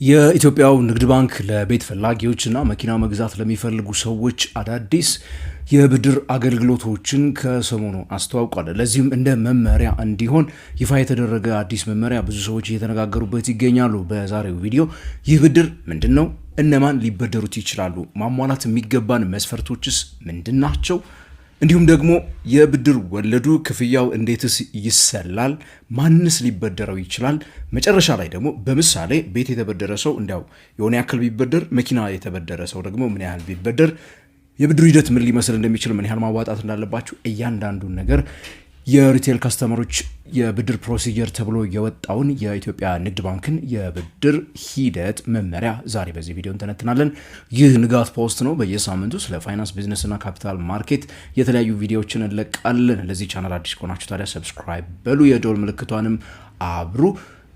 የኢትዮጵያው ንግድ ባንክ ለቤት ፈላጊዎችና መኪና መግዛት ለሚፈልጉ ሰዎች አዳዲስ የብድር አገልግሎቶችን ከሰሞኑ አስተዋውቋል። ለዚህም እንደ መመሪያ እንዲሆን ይፋ የተደረገ አዲስ መመሪያ ብዙ ሰዎች እየተነጋገሩበት ይገኛሉ። በዛሬው ቪዲዮ ይህ ብድር ምንድነው? እነማን ሊበደሩት ይችላሉ? ማሟላት የሚገባን መስፈርቶችስ ምንድናቸው? እንዲሁም ደግሞ የብድር ወለዱ ክፍያው እንዴትስ ይሰላል? ማንስ ሊበደረው ይችላል? መጨረሻ ላይ ደግሞ በምሳሌ ቤት የተበደረ ሰው እንዲያው የሆነ ያክል ቢበደር፣ መኪና የተበደረ ሰው ደግሞ ምን ያህል ቢበደር፣ የብድሩ ሂደት ምን ሊመስል እንደሚችል፣ ምን ያህል ማዋጣት እንዳለባቸው እያንዳንዱን ነገር የሪቴል ካስተመሮች የብድር ፕሮሲጀር ተብሎ የወጣውን የኢትዮጵያ ንግድ ባንክን የብድር ሂደት መመሪያ ዛሬ በዚህ ቪዲዮ እንተነትናለን። ይህ ንጋት ፖስት ነው። በየሳምንቱ ስለ ፋይናንስ፣ ቢዝነስና ካፒታል ማርኬት የተለያዩ ቪዲዮዎችን እንለቃለን። ለዚህ ቻናል አዲስ ከሆናችሁ ታዲያ ሰብስክራይብ በሉ፣ የደወል ምልክቷንም አብሩ።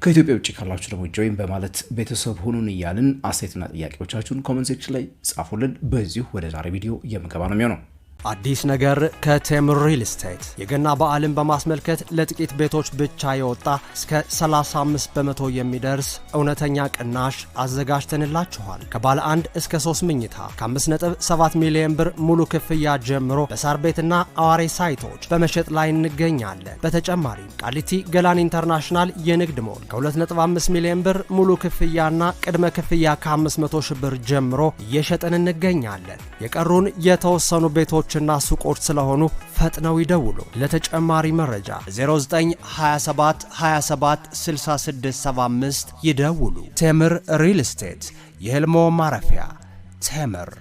ከኢትዮጵያ ውጭ ካላችሁ ደግሞ ጆይን በማለት ቤተሰብ ሁኑን እያልን አስተያየትና ጥያቄዎቻችሁን ኮሜንት ሴክሽን ላይ ጻፉልን። በዚሁ ወደ ዛሬ ቪዲዮ የምገባ ነው የሚሆነው። አዲስ ነገር ከቴምር ሪል ስቴት የገና በዓልን በማስመልከት ለጥቂት ቤቶች ብቻ የወጣ እስከ 35 በመቶ የሚደርስ እውነተኛ ቅናሽ አዘጋጅተንላችኋል። ከባለ 1 እስከ 3 መኝታ ከ5.7 ሚሊዮን ብር ሙሉ ክፍያ ጀምሮ በሳር ቤትና አዋሬ ሳይቶች በመሸጥ ላይ እንገኛለን። በተጨማሪም ቃሊቲ ገላን ኢንተርናሽናል የንግድ ሞል ከ2.5 ሚሊዮን ብር ሙሉ ክፍያና ቅድመ ክፍያ ከ500 ሺህ ብር ጀምሮ እየሸጥን እንገኛለን። የቀሩን የተወሰኑ ቤቶች እና ሱቆች ስለሆኑ ፈጥነው ይደውሉ። ለተጨማሪ መረጃ 0927 27 66 75 ይደውሉ። ቴምር ሪል ስቴት የህልሞ ማረፊያ። ቴምር።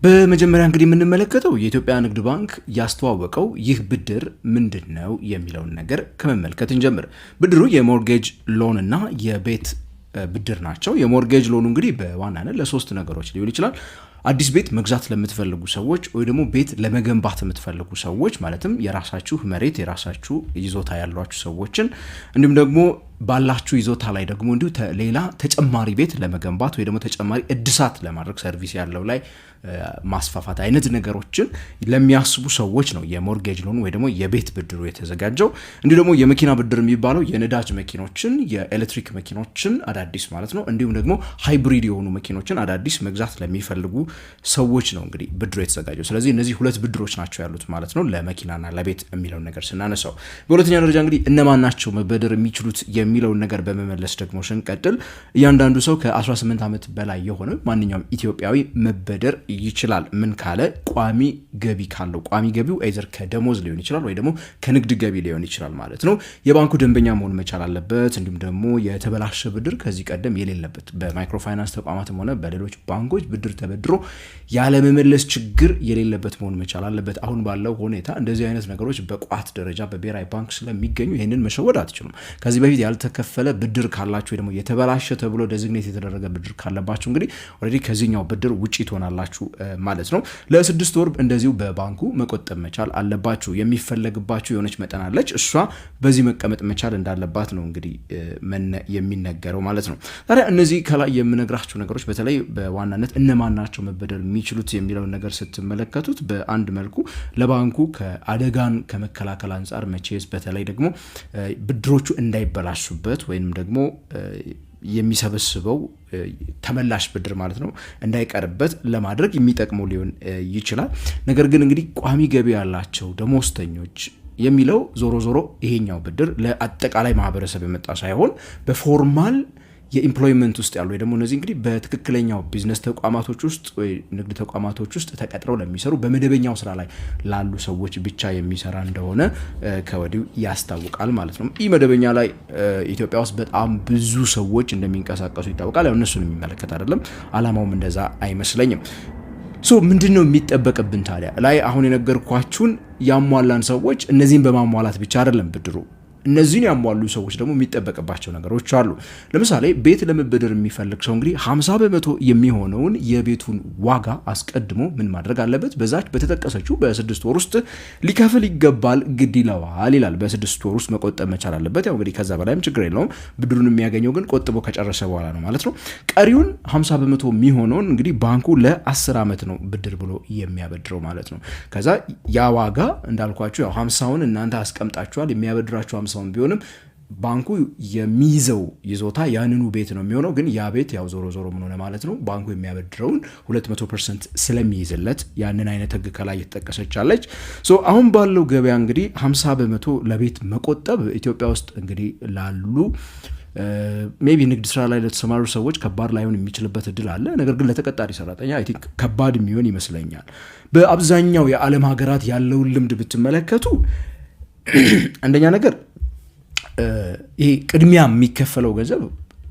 በመጀመሪያ እንግዲህ የምንመለከተው የኢትዮጵያ ንግድ ባንክ ያስተዋወቀው ይህ ብድር ምንድነው የሚለውን ነገር ከመመልከት እንጀምር። ብድሩ የሞርጌጅ ሎን እና የቤት ብድር ናቸው። የሞርጌጅ ሎኑ እንግዲህ በዋናነት ለሶስት ነገሮች ሊሆን ይችላል። አዲስ ቤት መግዛት ለምትፈልጉ ሰዎች ወይ ደግሞ ቤት ለመገንባት የምትፈልጉ ሰዎች ማለትም የራሳችሁ መሬት የራሳችሁ ይዞታ ያሏችሁ ሰዎችን እንዲሁም ደግሞ ባላችሁ ይዞታ ላይ ደግሞ እንዲሁ ሌላ ተጨማሪ ቤት ለመገንባት ወይ ደግሞ ተጨማሪ እድሳት ለማድረግ ሰርቪስ ያለው ላይ ማስፋፋት አይነት ነገሮችን ለሚያስቡ ሰዎች ነው የሞርጌጅ ሎን ወይ ደግሞ የቤት ብድሩ የተዘጋጀው። እንዲሁ ደግሞ የመኪና ብድር የሚባለው የነዳጅ መኪኖችን፣ የኤሌክትሪክ መኪኖችን አዳዲስ ማለት ነው፣ እንዲሁም ደግሞ ሃይብሪድ የሆኑ መኪኖችን አዳዲስ መግዛት ለሚፈልጉ ሰዎች ነው እንግዲህ ብድሩ የተዘጋጀው። ስለዚህ እነዚህ ሁለት ብድሮች ናቸው ያሉት ማለት ነው ለመኪናና ለቤት የሚለውን ነገር ስናነሳው። በሁለተኛ ደረጃ እንግዲህ እነማን ናቸው መበደር የሚችሉት የሚለውን ነገር በመመለስ ደግሞ ስንቀጥል እያንዳንዱ ሰው ከ18 ዓመት በላይ የሆነ ማንኛውም ኢትዮጵያዊ መበደር ይችላል። ምን ካለ? ቋሚ ገቢ ካለው። ቋሚ ገቢው አይዘር ከደሞዝ ሊሆን ይችላል ወይ ደግሞ ከንግድ ገቢ ሊሆን ይችላል ማለት ነው። የባንኩ ደንበኛ መሆን መቻል አለበት። እንዲሁም ደግሞ የተበላሸ ብድር ከዚህ ቀደም የሌለበት በማይክሮ ፋይናንስ ተቋማትም ሆነ በሌሎች ባንኮች ብድር ተበድሮ ያለመመለስ ችግር የሌለበት መሆን መቻል አለበት። አሁን ባለው ሁኔታ እንደዚህ አይነት ነገሮች በቋት ደረጃ በብሔራዊ ባንክ ስለሚገኙ ይሄንን መሸወድ አትችሉም። ከዚህ በፊት ያልተከፈለ ብድር ካላችሁ ወይ ደግሞ የተበላሸ ተብሎ ዴዚግኔት የተደረገ ብድር ካለባችሁ እንግዲህ ኦሬዲ ከዚህኛው ብድር ውጪ ትሆናላችሁ ማለት ነው። ለ6 ወር እንደዚሁ በባንኩ መቆጠብ መቻል አለባችሁ። የሚፈለግባችሁ የሆነች መጠን አለች፣ እሷ በዚህ መቀመጥ መቻል እንዳለባት ነው እንግዲህ የሚነገረው ማለት ነው። ታዲያ እነዚህ ከላይ የምነግራችሁ ነገሮች በተለይ በዋናነት እነማን ናቸው መበደር የሚችሉት የሚለውን ነገር ስትመለከቱት በአንድ መልኩ ለባንኩ ከአደጋን ከመከላከል አንጻር መቼስ በተለይ ደግሞ ብድሮቹ እንዳይበላሹበት ወይንም ደግሞ የሚሰበስበው ተመላሽ ብድር ማለት ነው እንዳይቀርበት ለማድረግ የሚጠቅመው ሊሆን ይችላል። ነገር ግን እንግዲህ ቋሚ ገቢ ያላቸው ደሞዝተኞች የሚለው ዞሮ ዞሮ ይሄኛው ብድር ለአጠቃላይ ማህበረሰብ የመጣ ሳይሆን በፎርማል የኢምፕሎይመንት ውስጥ ያሉ ወይ ደግሞ እነዚህ እንግዲህ በትክክለኛው ቢዝነስ ተቋማቶች ውስጥ ወይ ንግድ ተቋማቶች ውስጥ ተቀጥረው ለሚሰሩ በመደበኛው ስራ ላይ ላሉ ሰዎች ብቻ የሚሰራ እንደሆነ ከወዲሁ ያስታውቃል ማለት ነው። ይህ መደበኛ ላይ ኢትዮጵያ ውስጥ በጣም ብዙ ሰዎች እንደሚንቀሳቀሱ ይታወቃል። ያው እነሱን የሚመለከት አይደለም፣ አላማውም እንደዛ አይመስለኝም። ምንድነው የሚጠበቅብን ታዲያ? ላይ አሁን የነገርኳችሁን ያሟላን ሰዎች እነዚህን በማሟላት ብቻ አይደለም ብድሩ እነዚህን ያሟሉ ሰዎች ደግሞ የሚጠበቅባቸው ነገሮች አሉ። ለምሳሌ ቤት ለመበደር የሚፈልግ ሰው እንግዲህ 50 በመቶ የሚሆነውን የቤቱን ዋጋ አስቀድሞ ምን ማድረግ አለበት? በዛች በተጠቀሰችው በ6 ወር ውስጥ ሊከፍል ይገባል፣ ግድ ይለዋል ይላል። በ6 ወር ውስጥ መቆጠብ መቻል አለበት። ያው እንግዲህ ከዛ በላይም ችግር የለውም። ብድሩን የሚያገኘው ግን ቆጥቦ ከጨረሰ በኋላ ነው ማለት ነው። ቀሪውን 50 በመቶ የሚሆነውን እንግዲህ ባንኩ ለ10 ዓመት ነው ብድር ብሎ የሚያበድረው ማለት ነው። ከዛ ያ ዋጋ እንዳልኳችሁ ያው 50ውን እናንተ አስቀምጣችኋል፣ የሚያበድራችሁ 50ውን ቢሆንም ባንኩ የሚይዘው ይዞታ ያንኑ ቤት ነው የሚሆነው። ግን ያ ቤት ያው ዞሮ ዞሮ ምን ሆነ ማለት ነው ባንኩ የሚያበድረውን 200% ስለሚይዝለት ያንን አይነት ህግ ከላይ የተጠቀሰቻለች። አሁን ባለው ገበያ እንግዲህ 50% ለቤት መቆጠብ ኢትዮጵያ ውስጥ እንግዲህ ላሉ ሜቢ ንግድ ስራ ላይ ለተሰማሩ ሰዎች ከባድ ላይሆን የሚችልበት እድል አለ። ነገር ግን ለተቀጣሪ ሰራተኛ አይ ቲንክ ከባድ የሚሆን ይመስለኛል። በአብዛኛው የዓለም ሀገራት ያለውን ልምድ ብትመለከቱ አንደኛ ነገር ይሄ ቅድሚያ የሚከፈለው ገንዘብ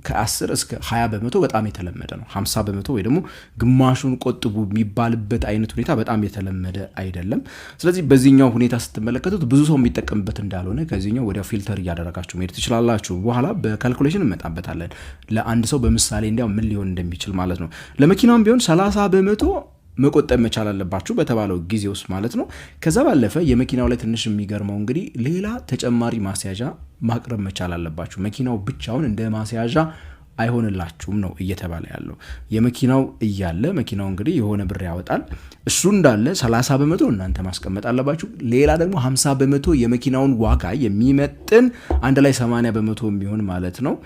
ከ10 እስከ 20% በጣም የተለመደ ነው። 50% ወይ ደግሞ ግማሹን ቆጥቡ የሚባልበት አይነት ሁኔታ በጣም የተለመደ አይደለም። ስለዚህ በዚህኛው ሁኔታ ስትመለከቱት ብዙ ሰው የሚጠቀምበት እንዳልሆነ ከዚህኛው ወዲያው ፊልተር እያደረጋችሁ መሄድ ትችላላችሁ። በኋላ በካልኩሌሽን እንመጣበታለን። ለአንድ ሰው በምሳሌ እንዲያው ምን ሊሆን እንደሚችል ማለት ነው። ለመኪናም ቢሆን 30% መቆጠብ መቻል አለባችሁ በተባለው ጊዜ ውስጥ ማለት ነው። ከዛ ባለፈ የመኪናው ላይ ትንሽ የሚገርመው እንግዲህ ሌላ ተጨማሪ ማስያዣ ማቅረብ መቻል አለባችሁ። መኪናው ብቻውን እንደ ማስያዣ አይሆንላችሁም ነው እየተባለ ያለው። የመኪናው እያለ መኪናው እንግዲህ የሆነ ብር ያወጣል። እሱ እንዳለ 30% እናንተ ማስቀመጥ አለባችሁ። ሌላ ደግሞ 50% የመኪናውን ዋጋ የሚመጥን አንድ ላይ 80% የሚሆን ማለት ነው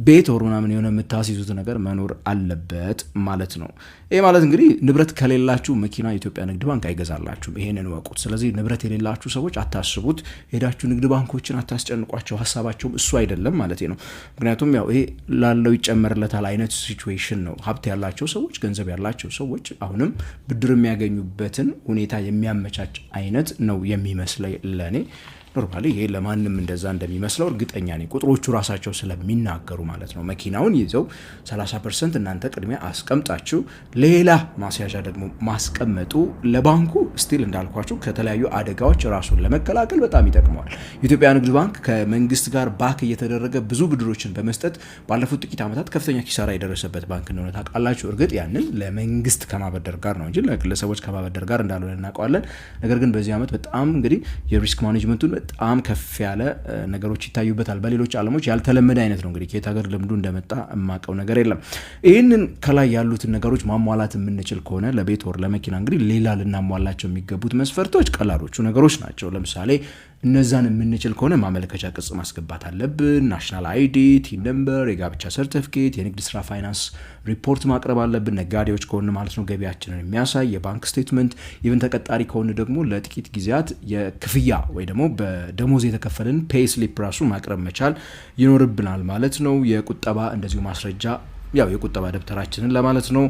ቤት ወር ምናምን የሆነ የምታስይዙት ነገር መኖር አለበት ማለት ነው። ይሄ ማለት እንግዲህ ንብረት ከሌላችሁ መኪና የኢትዮጵያ ንግድ ባንክ አይገዛላችሁም። ይሄንን ወቁት። ስለዚህ ንብረት የሌላችሁ ሰዎች አታስቡት፣ ሄዳችሁ ንግድ ባንኮችን አታስጨንቋቸው። ሀሳባቸውም እሱ አይደለም ማለት ነው። ምክንያቱም ያው ይሄ ላለው ይጨመርለታል አይነት ሲቹዌሽን ነው። ሀብት ያላቸው ሰዎች፣ ገንዘብ ያላቸው ሰዎች አሁንም ብድር የሚያገኙበትን ሁኔታ የሚያመቻች አይነት ነው የሚመስለኝ ለኔ። ኖርማሊ ይሄ ለማንም እንደዛ እንደሚመስለው እርግጠኛ ነኝ፣ ቁጥሮቹ ራሳቸው ስለሚናገሩ ማለት ነው። መኪናውን ይዘው 30% እናንተ ቅድሚያ አስቀምጣችሁ ሌላ ማስያዣ ደግሞ ማስቀመጡ ለባንኩ ስቲል እንዳልኳችሁ ከተለያዩ አደጋዎች ራሱን ለመከላከል በጣም ይጠቅመዋል። የኢትዮጵያ ንግድ ባንክ ከመንግስት ጋር ባክ እየተደረገ ብዙ ብድሮችን በመስጠት ባለፉት ጥቂት ዓመታት ከፍተኛ ኪሳራ የደረሰበት ባንክ እንደሆነ ታውቃላችሁ። እርግጥ ያንን ለመንግስት ከማበደር ጋር ነው እንጂ ለግለሰቦች ከማበደር ጋር እንዳልሆነ እናውቀዋለን። ነገር ግን በዚህ ዓመት በጣም እንግዲህ የሪስክ ማኔጅመንቱን በጣም ከፍ ያለ ነገሮች ይታዩበታል። በሌሎች ዓለሞች ያልተለመደ አይነት ነው። እንግዲህ ከየት ሀገር ልምዱ እንደመጣ የማውቀው ነገር የለም። ይህንን ከላይ ያሉትን ነገሮች ማሟላት የምንችል ከሆነ ለቤት ወር ለመኪና እንግዲህ ሌላ ልናሟላቸው የሚገቡት መስፈርቶች ቀላሎቹ ነገሮች ናቸው። ለምሳሌ እነዛን የምንችል ከሆነ ማመልከቻ ቅጽ ማስገባት አለብን። ናሽናል አይዲ፣ ቲን ነምበር፣ የጋብቻ ሰርቲፊኬት፣ የንግድ ስራ ፋይናንስ ሪፖርት ማቅረብ አለብን። ነጋዴዎች ከሆነ ማለት ነው ገቢያችንን የሚያሳይ የባንክ ስቴትመንት፣ ኢቭን ተቀጣሪ ከሆነ ደግሞ ለጥቂት ጊዜያት የክፍያ ወይ ደግሞ በደሞዝ የተከፈለን ፔይ ስሊፕ ራሱ ማቅረብ መቻል ይኖርብናል ማለት ነው። የቁጠባ እንደዚሁ ማስረጃ ያው የቁጠባ ደብተራችንን ለማለት ነው።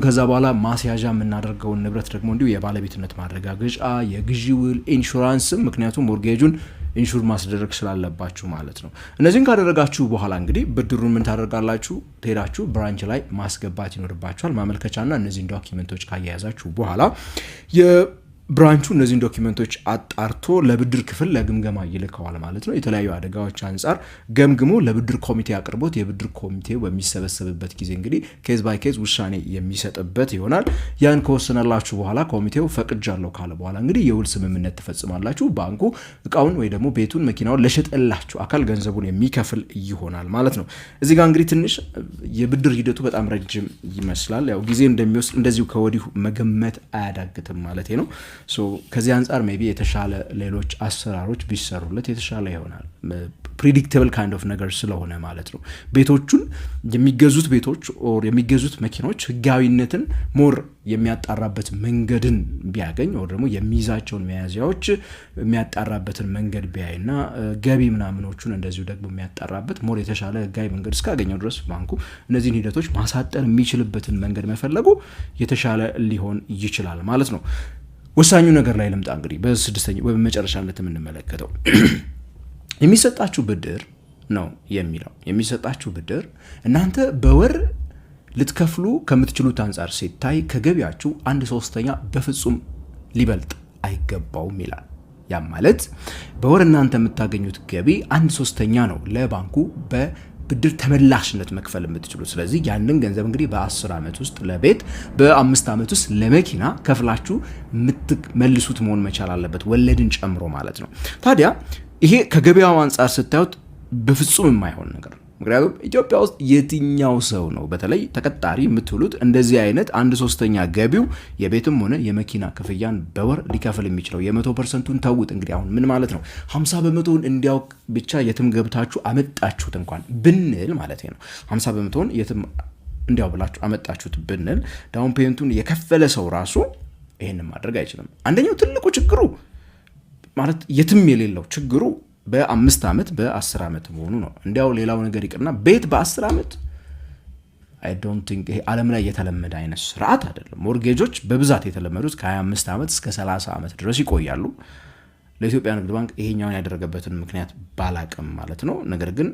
ከዛ በኋላ ማስያዣ የምናደርገውን ንብረት ደግሞ እንዲሁ የባለቤትነት ማረጋገጫ፣ የግዢ ውል፣ ኢንሹራንስም ምክንያቱም ሞርጌጁን ኢንሹር ማስደረግ ስላለባችሁ ማለት ነው። እነዚህን ካደረጋችሁ በኋላ እንግዲህ ብድሩን ምን ታደርጋላችሁ? ትሄዳችሁ ብራንች ላይ ማስገባት ይኖርባችኋል። ማመልከቻና እነዚህን ዶኪመንቶች ካያያዛችሁ በኋላ ብራንቹ እነዚህን ዶኪመንቶች አጣርቶ ለብድር ክፍል ለግምገማ ይልከዋል ማለት ነው። የተለያዩ አደጋዎች አንጻር ገምግሞ ለብድር ኮሚቴ አቅርቦት የብድር ኮሚቴው በሚሰበሰብበት ጊዜ እንግዲህ ኬዝ ባይ ኬዝ ውሳኔ የሚሰጥበት ይሆናል። ያን ከወሰነላችሁ በኋላ ኮሚቴው ፈቅጃለሁ ካለ በኋላ እንግዲህ የውል ስምምነት ትፈጽማላችሁ። ባንኩ እቃውን ወይ ደግሞ ቤቱን መኪናውን ለሸጠላችሁ አካል ገንዘቡን የሚከፍል ይሆናል ማለት ነው። እዚህ ጋር እንግዲህ ትንሽ የብድር ሂደቱ በጣም ረጅም ይመስላል። ያው ጊዜ እንደሚወስድ እንደዚሁ ከወዲሁ መገመት አያዳግትም ማለት ነው። ከዚህ አንጻር ሜቢ የተሻለ ሌሎች አሰራሮች ቢሰሩለት የተሻለ ይሆናል። ፕሪዲክተብል ካይንድ ኦፍ ነገር ስለሆነ ማለት ነው። ቤቶቹን የሚገዙት ቤቶች ኦር የሚገዙት መኪኖች ህጋዊነትን ሞር የሚያጣራበት መንገድን ቢያገኝ ኦር ደግሞ የሚይዛቸውን መያዣዎች የሚያጣራበትን መንገድ ቢያይና ገቢ ምናምኖቹን እንደዚሁ ደግሞ የሚያጣራበት ሞር የተሻለ ህጋዊ መንገድ እስካገኘው ድረስ ባንኩ እነዚህን ሂደቶች ማሳጠር የሚችልበትን መንገድ መፈለጉ የተሻለ ሊሆን ይችላል ማለት ነው። ወሳኙ ነገር ላይ ልምጣ። እንግዲህ በስድስተኛው በመጨረሻነት የምንመለከተው የሚሰጣችሁ ብድር ነው የሚለው። የሚሰጣችሁ ብድር እናንተ በወር ልትከፍሉ ከምትችሉት አንጻር ሲታይ ከገቢያችሁ 1/3 በፍጹም ሊበልጥ አይገባውም ይላል። ያ ማለት በወር እናንተ የምታገኙት ገቢ 1/3 ነው ለባንኩ ብድር ተመላሽነት መክፈል የምትችሉት። ስለዚህ ያንን ገንዘብ እንግዲህ በ10 ዓመት ውስጥ ለቤት በ5 ዓመት ውስጥ ለመኪና ከፍላችሁ የምትመልሱት መሆን መቻል አለበት፣ ወለድን ጨምሮ ማለት ነው። ታዲያ ይሄ ከገበያው አንጻር ስታዩት በፍጹም የማይሆን ነገር ነው። ምክንያቱም ኢትዮጵያ ውስጥ የትኛው ሰው ነው በተለይ ተቀጣሪ የምትውሉት እንደዚህ አይነት 1/3 ገቢው የቤትም ሆነ የመኪና ክፍያን በወር ሊከፍል የሚችለው? የ100%ን ተውት እንግዲህ አሁን ምን ማለት ነው 50% እንዲያውቅ ብቻ የትም ገብታችሁ አመጣችሁት እንኳን ብንል ማለት ነው 50% የትም እንዲያው ብላችሁ አመጣችሁት ብንል ዳውን ፔመንቱን የከፈለ ሰው ራሱ ይሄንን ማድረግ አይችልም። አንደኛው ትልቁ ችግሩ ማለት የትም የሌለው ችግሩ በ5 ዓመት በ10 ዓመት መሆኑ ነው። እንዲያው ሌላው ነገር ይቅርና ቤት በ10 ዓመት አይ ዶንት ቲንክ ይሄ ዓለም ላይ የተለመደ አይነት ስርዓት አይደለም። ሞርጌጆች በብዛት የተለመዱት ከ25 ዓመት እስከ 30 ዓመት ድረስ ይቆያሉ። ለኢትዮጵያ ንግድ ባንክ ይሄኛውን ያደረገበትን ምክንያት ባላቅም ማለት ነው። ነገር ግን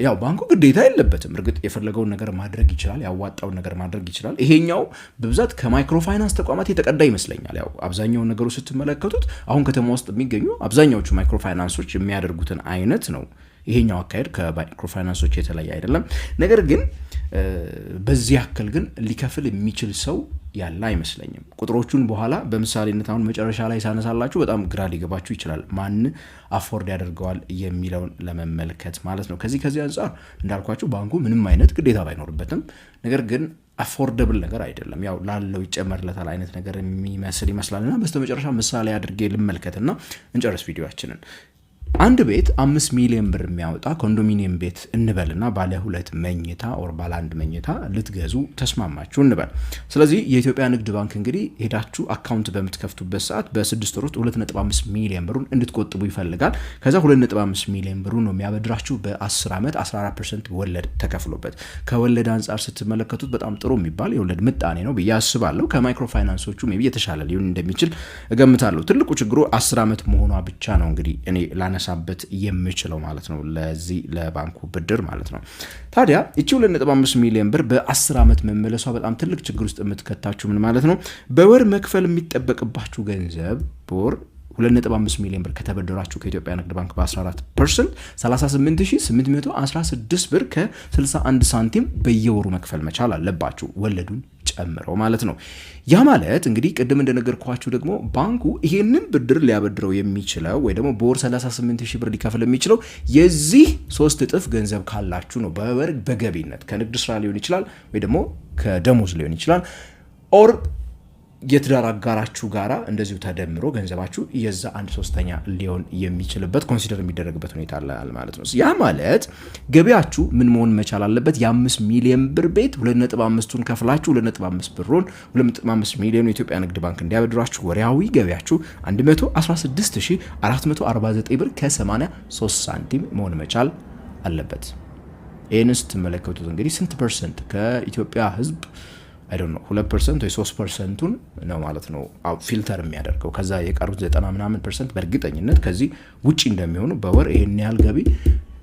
ያው ባንኩ ግዴታ የለበትም። እርግጥ የፈለገውን ነገር ማድረግ ይችላል፣ ያዋጣውን ነገር ማድረግ ይችላል። ይሄኛው በብዛት ከማይክሮ ፋይናንስ ተቋማት የተቀዳ ይመስለኛል። ያው አብዛኛውን ነገሮች ስትመለከቱት አሁን ከተማ ውስጥ የሚገኙ አብዛኛዎቹ ማይክሮ ፋይናንሶች የሚያደርጉትን አይነት ነው። ይሄኛው አካሄድ ከማይክሮ ፋይናንሶች የተለየ አይደለም። ነገር ግን በዚህ ያክል ግን ሊከፍል የሚችል ሰው ያለ አይመስለኝም። ቁጥሮቹን በኋላ በምሳሌነት አሁን መጨረሻ ላይ ሳነሳላችሁ በጣም ግራ ሊገባችሁ ይችላል። ማን አፎርድ ያደርገዋል የሚለውን ለመመልከት ማለት ነው። ከዚህ አንጻር እንዳልኳችሁ ባንኩ ምንም አይነት ግዴታ ባይኖርበትም ነገር ግን አፎርደብል ነገር አይደለም። ያው ላለው ይጨመርለታል አይነት ነገር የሚመስል ይመስላልና በስተመጨረሻ ምሳሌ አድርጌ ልመልከትና እንጨርስ ቪዲዮአችንን። አንድ ቤት 5 ሚሊዮን ብር የሚያወጣ ኮንዶሚኒየም ቤት እንበልና ባለ 2 መኝታ ኦር ባለ 1 መኝታ ልትገዙ ተስማማችሁ እንበል። ስለዚህ የኢትዮጵያ ንግድ ባንክ እንግዲህ ሄዳችሁ አካውንት በምትከፍቱበት ሰዓት በ6 ወር ውስጥ 2.5 ሚሊዮን ብሩን እንድትቆጥቡ ይፈልጋል። ከዛ 2.5 ሚሊዮን ብሩን ነው የሚያበድራችሁ በ10 ዓመት 14% ወለድ ተከፍሎበት። ከወለድ አንጻር ስትመለከቱት በጣም ጥሩ የሚባል የወለድ ምጣኔ ነው ብዬ አስባለሁ። ከማይክሮ ፋይናንሶቹ ሜቢ የተሻለ ሊሆን እንደሚችል እገምታለሁ። ትልቁ ችግሩ 10 ዓመት መሆኗ ብቻ ነው እንግዲህ እኔ ሳበት የምችለው ማለት ነው ለዚህ ለባንኩ ብድር ማለት ነው። ታዲያ እቺ 2.5 ሚሊዮን ብር በ10 ዓመት መመለሷ በጣም ትልቅ ችግር ውስጥ የምትከታችሁ ምን ማለት ነው? በወር መክፈል የሚጠበቅባችሁ ገንዘብ በወር 2.5 ሚሊዮን ብር ከተበደራችሁ ከኢትዮጵያ ንግድ ባንክ በ14% 38816 ብር ከ61 ሳንቲም በየወሩ መክፈል መቻል አለባችሁ ወለዱን ጨምረው ማለት ነው። ያ ማለት እንግዲህ ቅድም እንደነገርኳችሁ ደግሞ ባንኩ ይሄንን ብድር ሊያበድረው የሚችለው ወይ ደግሞ በወር 38000 ብር ሊከፍል የሚችለው የዚህ 3 እጥፍ ገንዘብ ካላችሁ ነው። በወር በገቢነት ከንግድ ስራ ሊሆን ይችላል ወይ ደግሞ ከደሞዝ ሊሆን ይችላል ኦር የትዳር አጋራችሁ ጋራ እንደዚሁ ተደምሮ ገንዘባችሁ የዛ 1/3 ሊሆን የሚችልበት ኮንሲደር የሚደረግበት ሁኔታ አለ ማለት ነው። ያ ማለት ገቢያችሁ ምን መሆን መቻል አለበት? የ5 ሚሊዮን ብር ቤት 2.5ቱን ከፍላችሁ 2.5 ብሩን 2.5 ሚሊዮን የኢትዮጵያ ንግድ ባንክ እንዲያበድራችሁ ወርሃዊ ገቢያችሁ 116449 ብር ከ83 ሳንቲም መሆን መቻል አለበት። ይህንን ስትመለከቱት እንግዲህ ስንት ፐርሰንት ከኢትዮጵያ ሕዝብ አይ ዶንት ኖ 2% ወይ 3%ቱን ነው ማለት ነው ፊልተር የሚያደርገው። ከዛ የቀሩት 90% በእርግጠኝነት ከዚህ ውጪ እንደሚሆኑ በወር ይሄን ያህል ገቢ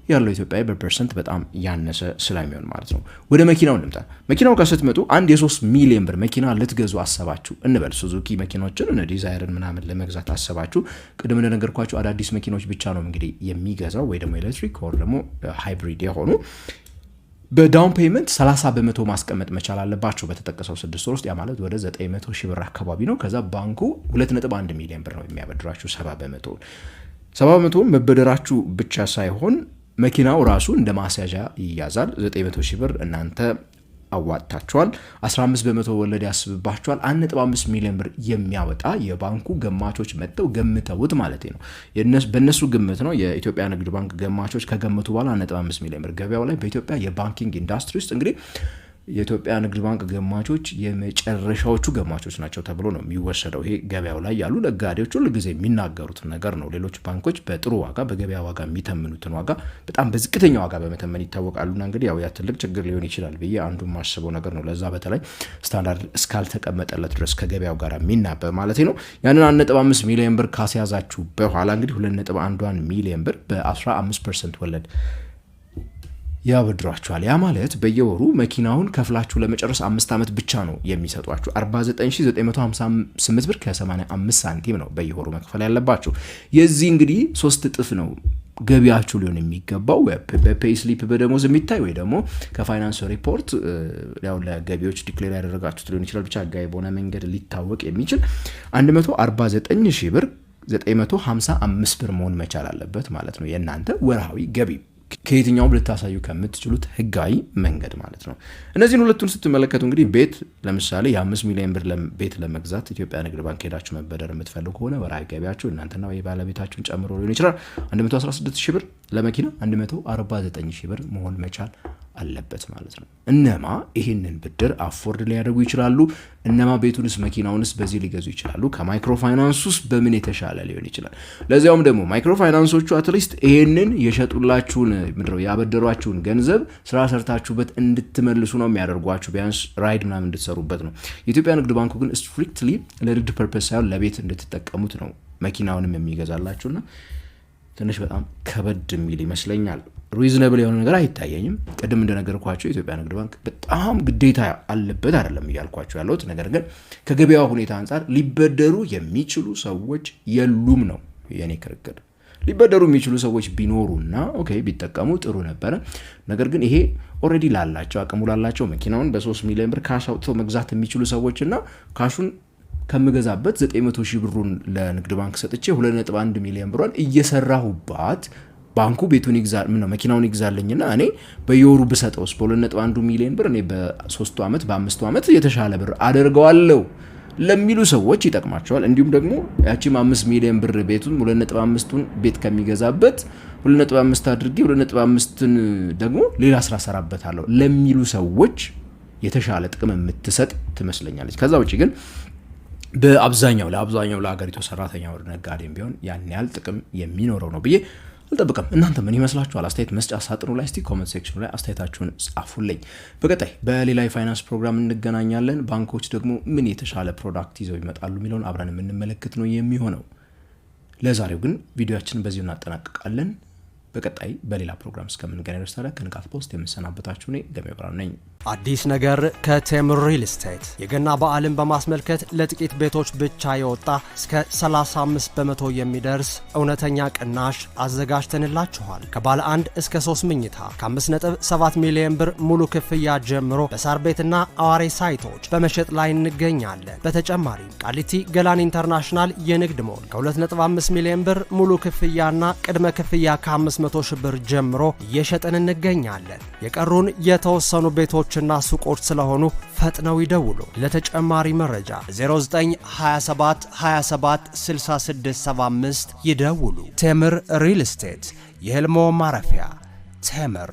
ያለው ኢትዮጵያዊ በፐርሰንት በጣም ያነሰ ስለሚሆን ማለት ነው። ወደ መኪናው እንምጣ። መኪናው ጋር ስትመጡ አንድ የ3 ሚሊዮን ብር መኪና ልትገዙ አሰባችሁ እንበል። ሱዙኪ መኪኖችን እነ ዲዛይርን ምናምን ለመግዛት አሰባችሁ። ቅድም እንደነገርኳችሁ አዳዲስ መኪኖች ብቻ ነው እንግዲህ የሚገዛው ወይ ደግሞ ኤሌክትሪክ ወይ ደግሞ ሃይብሪድ የሆኑ በዳውን ፔመንት 30% ማስቀመጥ መቻል አለባቸው በተጠቀሰው 6 ወር ውስጥ። ያ ማለት ወደ 900 ሺህ ብር አካባቢ ነው። ከዛ ባንኩ 2.1 ሚሊዮን ብር ነው የሚያበድራችሁ 70%። መበደራችሁ ብቻ ሳይሆን መኪናው ራሱ እንደ ማስያዣ ይያዛል። 900 ሺህ ብር እናንተ አዋጣችኋል። 15% ወለድ ያስብባችኋል። 1.5 ሚሊዮን ብር የሚያወጣ የባንኩ ገማቾች መጥተው ገምተውት ማለት ነው። በእነሱ ግምት ነው የኢትዮጵያ ንግድ ባንክ ገማቾች ከገመቱ በኋላ 1.5 ሚሊዮን ብር ገበያው ላይ በኢትዮጵያ የባንኪንግ ኢንዱስትሪ ውስጥ እንግዲህ የኢትዮጵያ ንግድ ባንክ ገማቾች የመጨረሻዎቹ ገማቾች ናቸው ተብሎ ነው የሚወሰደው። ይሄ ገበያው ላይ ያሉ ነጋዴዎች ሁሉ ጊዜ የሚናገሩት ነገር ነው። ሌሎች ባንኮች በጥሩ ዋጋ በገበያ ዋጋ የሚተምኑትን ዋጋ በጣም በዝቅተኛ ዋጋ በመተመን ይታወቃሉና እንግዲህ ያው ያ ትልቅ ችግር ሊሆን ይችላል ብዬ አንዱ ማስበው ነገር ነው። ለዛ በተለይ ስታንዳርድ እስካልተቀመጠለት ድረስ ከገበያው ጋር የሚናበብ ማለት ነው። ያንን 1.5 ሚሊዮን ብር ካስያዛችሁ በኋላ እንግዲህ 2.1 ሚሊዮን ብር በ15% ወለድ ያበድሯችኋል። ያ ማለት በየወሩ መኪናውን ከፍላችሁ ለመጨረስ 5 ዓመት ብቻ ነው የሚሰጧችሁ። 49958 ብር ከ85 ሳንቲም ነው በየወሩ መክፈል ያለባችሁ። የዚህ እንግዲህ 3 እጥፍ ነው ገቢያችሁ ሊሆን የሚገባው በፔይ ስሊፕ በደሞዝ የሚታይ ወይ ደግሞ ከፋይናንስ ሪፖርት ያው ለገቢዎች ዲክሌር ያደረጋችሁት ሊሆን ይችላል። ብቻ ጋር በሆነ መንገድ ሊታወቅ የሚችል 149000 ብር 955 ብር መሆን መቻል አለበት ማለት ነው የእናንተ ወርሃዊ ገቢ ከየትኛውም ልታሳዩ ከምትችሉት ህጋዊ መንገድ ማለት ነው። እነዚህን ሁለቱን ስትመለከቱ እንግዲህ ቤት ለምሳሌ የ5 ሚሊዮን ብር ቤት ለመግዛት ኢትዮጵያ ንግድ ባንክ ሄዳችሁ መበደር የምትፈልጉ ከሆነ ወራዊ ገቢያችሁ እናንተና ወይ ባለቤታችሁን ጨምሮ ሊሆን ይችላል 116 ሺህ ብር፣ ለመኪና 149 ሺህ ብር መሆን መቻል አለበት ማለት ነው። እነማ ይህንን ብድር አፎርድ ሊያደርጉ ይችላሉ? እነማ ቤቱንስ መኪናውንስ በዚህ ሊገዙ ይችላሉ? ከማይክሮ ፋይናንሱስ በምን የተሻለ ሊሆን ይችላል? ለዚያውም ደግሞ ማይክሮ ፋይናንሶቹ አትሊስት ይህንን የሸጡላችሁን ምድረው ያበደሯችሁን ገንዘብ ስራ ሰርታችሁበት እንድትመልሱ ነው የሚያደርጓችሁ፣ ቢያንስ ራይድ ምናምን እንድትሰሩበት ነው። የኢትዮጵያ ንግድ ባንኩ ግን ስትሪክትሊ ለንግድ ፐርፐስ ሳይሆን ለቤት እንድትጠቀሙት ነው መኪናውንም የሚገዛላችሁና ትንሽ በጣም ከበድ የሚል ይመስለኛል። ሪዝነብል የሆነ ነገር አይታየኝም። ቅድም እንደነገርኳቸው የኢትዮጵያ ንግድ ባንክ በጣም ግዴታ አለበት አይደለም እያልኳቸው ያለሁት፣ ነገር ግን ከገበያው ሁኔታ አንጻር ሊበደሩ የሚችሉ ሰዎች የሉም ነው የኔ ክርክር። ሊበደሩ የሚችሉ ሰዎች ቢኖሩና ኦኬ ቢጠቀሙ ጥሩ ነበረ። ነገር ግን ይሄ ኦልሬዲ ላላቸው አቅሙ ላላቸው መኪናውን በ3 ሚሊዮን ብር ካሽ አውጥተው መግዛት የሚችሉ ሰዎችና ካሹን ከምገዛበት 900 ሺህ ብሩን ለንግድ ባንክ ሰጥቼ 2.1 ሚሊዮን ብሯን እየሰራሁባት ባንኩ ቤቱን ይግዛል መኪናውን ይግዛልኝና እኔ በየወሩ ብሰጠውስ በ2.1 ሚሊዮን ብር እኔ በ3 ዓመት በ5 ዓመት የተሻለ ብር አደርገዋለሁ ለሚሉ ሰዎች ይጠቅማቸዋል። እንዲሁም ደግሞ ያቺም 5 ሚሊዮን ብር ቤቱን 2.5ቱን ቤት ከሚገዛበት 2.5 አድርጌ 2.5ን ደግሞ ሌላ ስራ ሰራበታለሁ ለሚሉ ሰዎች የተሻለ ጥቅም የምትሰጥ ትመስለኛለች። ከዛ ውጪ ግን በአብዛኛው ለሀገሪቱ ሰራተኛ ወር ነጋዴም ቢሆን ያን ያህል ጥቅም የሚኖረው ነው ብዬ አልጠብቅም። እናንተ ምን ይመስላችኋል? አስተያየት መስጫ ሳጥኑ ላይ እስቲ ኮሜንት ሴክሽኑ ላይ አስተያየታችሁን ጻፉልኝ። በቀጣይ በሌላ የፋይናንስ ፕሮግራም እንገናኛለን። ባንኮች ደግሞ ምን የተሻለ ፕሮዳክት ይዘው ይመጣሉ የሚለውን አብረን የምንመለከት ነው የሚሆነው። ለዛሬው ግን ቪዲዮአችንን በዚሁ እናጠናቅቃለን። በቀጣይ በሌላ ፕሮግራም እስከምንገናኝ ድረስ ታዲያ ከንቃት ፖስት የምሰናበታችሁ እኔ ገሜ ብርሃኑ ነኝ። አዲስ ነገር ከቴምር ሪል ስቴት የገና በዓልን በማስመልከት ለጥቂት ቤቶች ብቻ የወጣ እስከ 35 በመቶ የሚደርስ እውነተኛ ቅናሽ አዘጋጅተንላችኋል። ከባለ 1 እስከ 3 መኝታ ከ5.7 ሚሊዮን ብር ሙሉ ክፍያ ጀምሮ በሳር ቤትና አዋሬ ሳይቶች በመሸጥ ላይ እንገኛለን። በተጨማሪም ቃሊቲ ገላን ኢንተርናሽናል የንግድ ሞል ከ2.5 ሚሊዮን ብር ሙሉ ክፍያና ቅድመ ክፍያ ከ500 ሺህ ብር ጀምሮ እየሸጥን እንገኛለን። የቀሩን የተወሰኑ ቤቶች እና ሱቆች ስለሆኑ ፈጥነው ይደውሉ። ለተጨማሪ መረጃ 0927 27 66 75 ይደውሉ። ቴምር ሪል ስቴት የህልሞ ማረፊያ። ቴምር